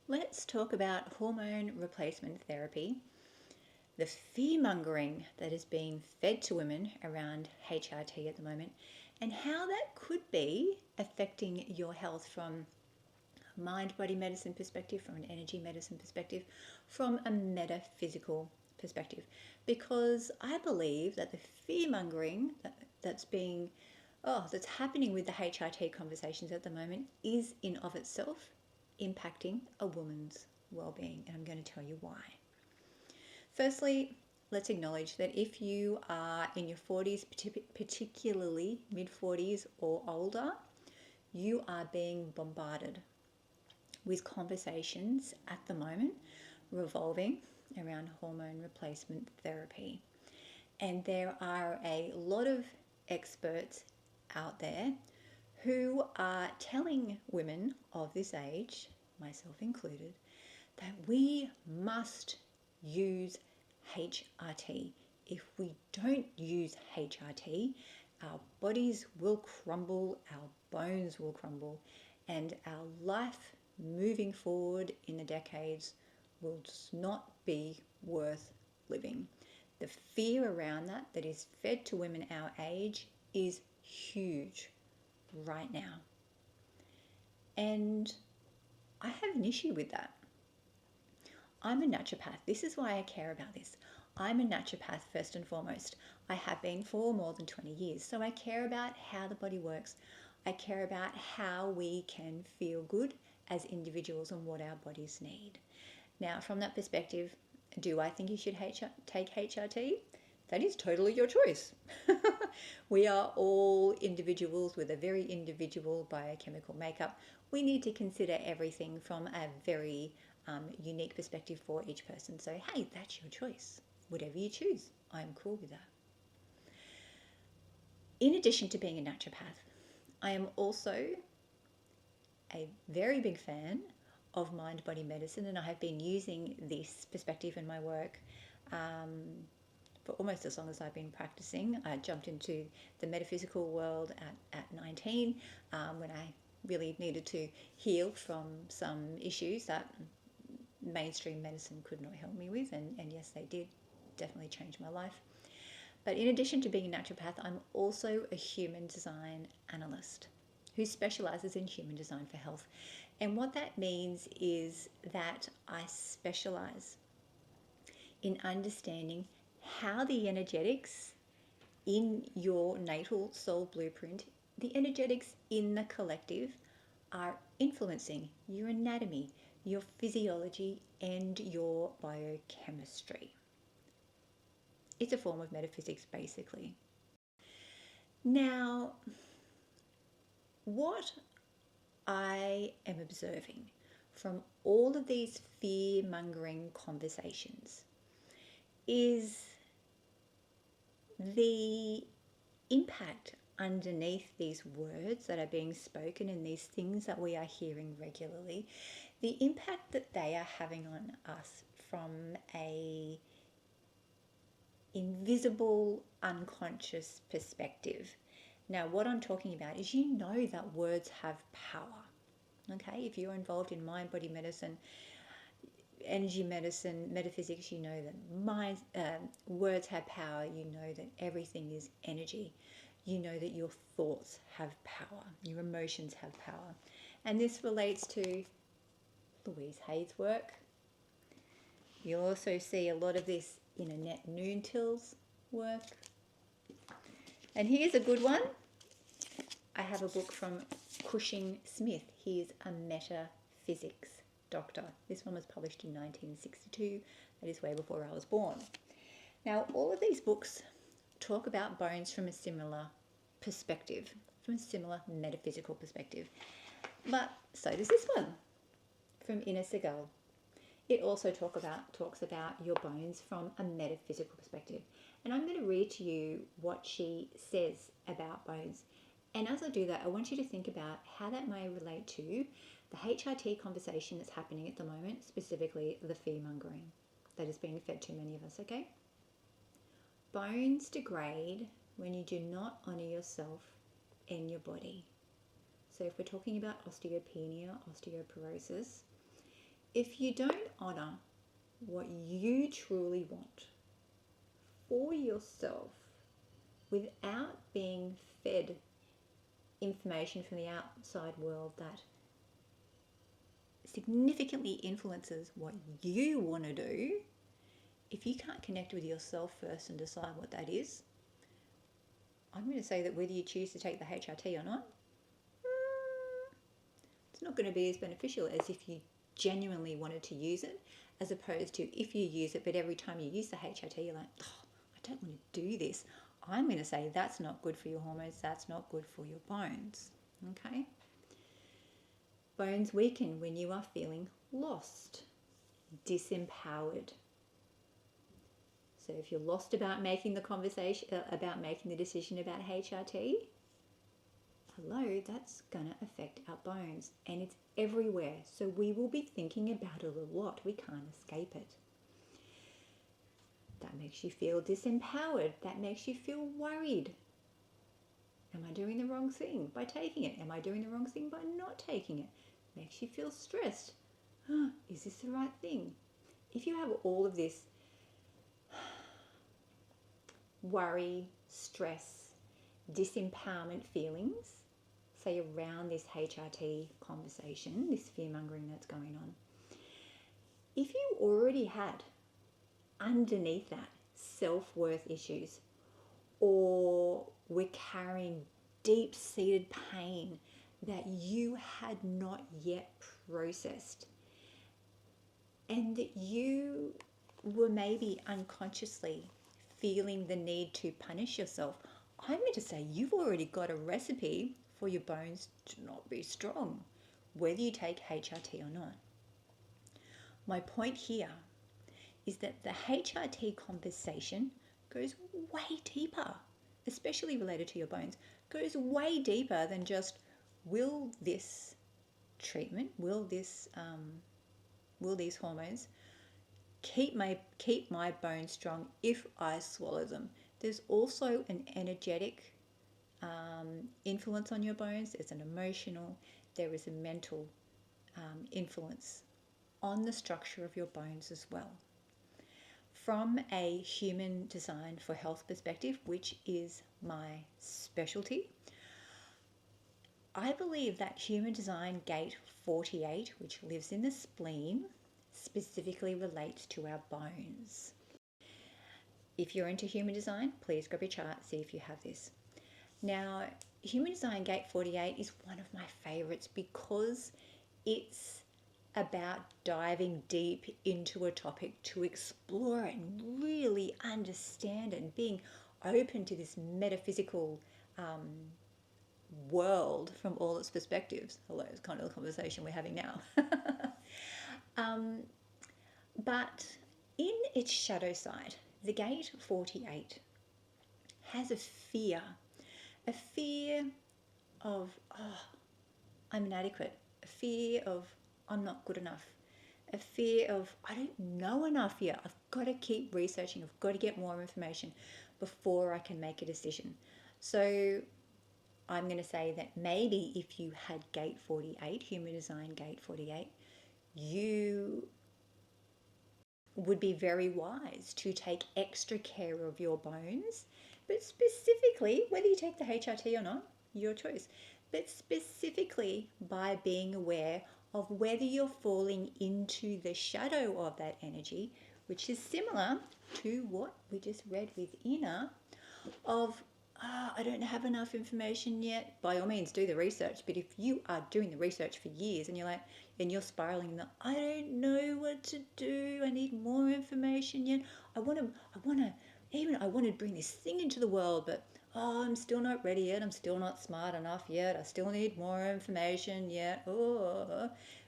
Let's talk about hormone replacement therapy, the fear-mongering that is being fed to women around HRT at the moment, and how that could be affecting your health from a mind-body medicine perspective, from an energy medicine perspective, from a metaphysical perspective. Because I believe that the fear-mongering that's happening with the HRT conversations at the moment is in of itself impacting a woman's well-being, and I'm going to tell you why. Firstly, let's acknowledge that if you are in your 40s, particularly mid 40s or older, you are being bombarded with conversations at the moment revolving around hormone replacement therapy. And there are a lot of experts out there who are telling women of this age, myself included, that we must use HRT. If we don't use HRT, our bodies will crumble, our bones will crumble, and our life moving forward in the decades will just not be worth living. The fear around that is fed to women our age is huge right now. And I have an issue with that. I'm a naturopath. This is why I care about this. I'm a naturopath first and foremost. I have been for more than 20 years. So I care about how the body works. I care about how we can feel good as individuals and what our bodies need. Now, from that perspective, do I think you should take HRT? That is totally your choice. We are all individuals with a very individual biochemical makeup. We need to consider everything from a very unique perspective for each person. So, hey, that's your choice. Whatever you choose, I'm cool with that. In addition to being a naturopath, I am also a very big fan of mind-body medicine, and I have been using this perspective in my work for almost as long as I've been practicing. I jumped into the metaphysical world at 19 when I really needed to heal from some issues that mainstream medicine could not help me with, and yes, they did definitely change my life. But in addition to being a naturopath, I'm also a human design analyst who specialises in human design for health. And what that means is that I specialise in understanding how the energetics in your natal soul blueprint, the energetics in the collective, are influencing your anatomy, your physiology, and your biochemistry. It's a form of metaphysics, basically. Now, what I am observing from all of these fear-mongering conversations is the impact underneath these words that are being spoken and these things that we are hearing regularly, the impact that they are having on us from a invisible, unconscious perspective. Now, what I'm talking about is you know that words have power. Okay, if you're involved in mind, body medicine, energy medicine, metaphysics, you know that words have power. You know that everything is energy. You know that your thoughts have power. Your emotions have power. And this relates to Louise Hay's work. You'll also see a lot of this in Annette Noontill's work. And here's a good one. I have a book from Cushing Smith. He is a metaphysics doctor. This one was published in 1962. That is way before I was born. Now, all of these books talk about bones from a similar perspective, from a similar metaphysical perspective. But so does this one from Inna Segal. It also talks about your bones from a metaphysical perspective. And I'm going to read to you what she says about bones. And as I do that, I want you to think about how that may relate to the HRT conversation that's happening at the moment, specifically the fear-mongering that is being fed to many of us, okay? Bones degrade when you do not honour yourself and your body. So if we're talking about osteopenia, osteoporosis, if you don't honour what you truly want for yourself without being fed information from the outside world that significantly influences what you want to do, if you can't connect with yourself first and decide what that is, I'm going to say that whether you choose to take the HRT or not, it's not going to be as beneficial as if you genuinely wanted to use it, as opposed to if you use it, but every time you use the HRT, you're like, oh, I don't want to do this. I'm going to say that's not good for your hormones, that's not good for your bones. Okay? Bones weaken when you are feeling lost, disempowered. So if you're lost about making the decision about HRT, hello, that's going to affect our bones, and it's everywhere. So we will be thinking about it a lot. We can't escape it. That makes you feel disempowered. That makes you feel worried. Am I doing the wrong thing by taking it? Am I doing the wrong thing by not taking it? Makes you feel stressed. Is this the right thing? If you have all of this worry, stress, disempowerment feelings, say around this HRT conversation, this fear-mongering that's going on, if you already had underneath that self-worth issues, or were carrying deep-seated pain that you had not yet processed, and that you were maybe unconsciously feeling the need to punish yourself, I'm going to say you've already got a recipe for your bones to not be strong, whether you take HRT or not. My point here is that the HRT conversation goes way deeper, especially related to your bones, goes way deeper than just, will this treatment, will these hormones keep my bones strong if I swallow them? There's also an energetic influence on your bones. There's an emotional, there is a mental influence on the structure of your bones as well. From a human design for health perspective, which is my specialty, I believe that human design gate 48, which lives in the spleen, specifically relates to our bones. If you're into human design, please grab your chart, see if you have this. Now, human design gate 48 is one of my favorites because it's about diving deep into a topic to explore it and really understand it, and being open to this metaphysical world from all its perspectives. Hello, it's kind of the conversation we're having now. But in its shadow side, the gate 48 has a fear of, I'm inadequate, a fear of, I'm not good enough, a fear of, I don't know enough yet, I've got to keep researching, I've got to get more information before I can make a decision. So I'm going to say that maybe if you had gate 48, human design gate 48, you would be very wise to take extra care of your bones, but specifically, whether you take the HRT or not, your choice, but specifically by being aware of whether you're falling into the shadow of that energy, which is similar to what we just read with Ina, of, I don't have enough information yet. By all means, do the research. But if you are doing the research for years and you're spiraling that, I don't know what to do, I need more information yet. I want to bring this thing into the world, but I'm still not ready yet. I'm still not smart enough yet. I still need more information yet.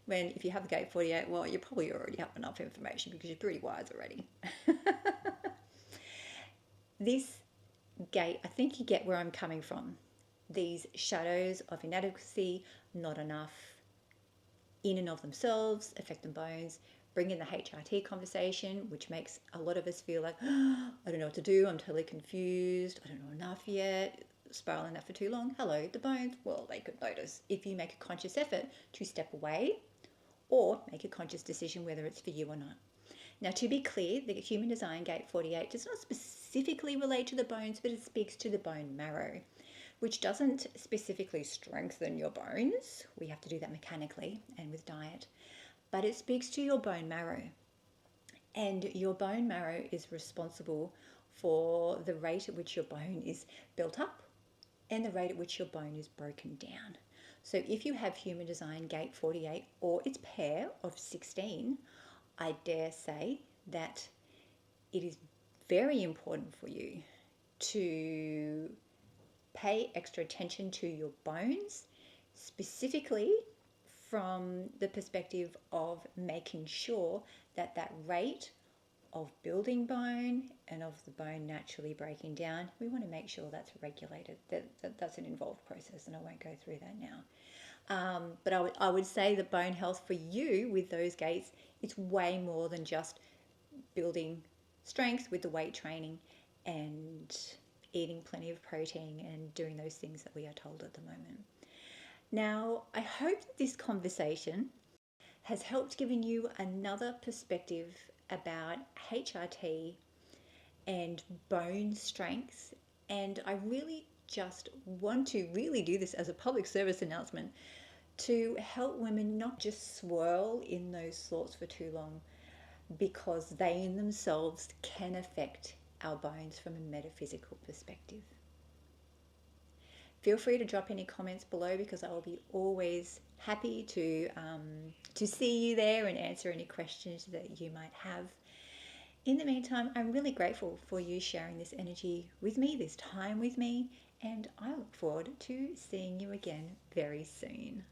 When if you have the gate 48, well, you probably already have enough information because you're pretty wise already. This gate, I think you get where I'm coming from. These shadows of inadequacy, not enough, in and of themselves, affecting bones, bring in the HRT conversation, which makes a lot of us feel like, I don't know what to do, I'm totally confused, I don't know enough yet, spiraling that for too long. Hello, the bones, well, they could notice if you make a conscious effort to step away or make a conscious decision whether it's for you or not. Now, to be clear, the Human Design Gate 48 does not specifically relate to the bones, but it speaks to the bone marrow, which doesn't specifically strengthen your bones. We have to do that mechanically and with diet, but it speaks to your bone marrow. And your bone marrow is responsible for the rate at which your bone is built up and the rate at which your bone is broken down. So if you have Human Design Gate 48 or its pair of 16, I dare say that it is very important for you to pay extra attention to your bones, specifically from the perspective of making sure that that rate of building bone and of the bone naturally breaking down, we want to make sure that's regulated. That's an involved process, and I won't go through that now. But I would say that bone health for you with those gates, it's way more than just building strength with the weight training and eating plenty of protein and doing those things that we are told at the moment. Now, I hope that this conversation has helped giving you another perspective about HRT and bone strength. And I really just want to really do this as a public service announcement to help women not just swirl in those thoughts for too long, because they in themselves can affect our bones from a metaphysical perspective. Feel free to drop any comments below, because I will be always happy to see you there and answer any questions that you might have. In the meantime, I'm really grateful for you sharing this energy with me, this time with me, and I look forward to seeing you again very soon.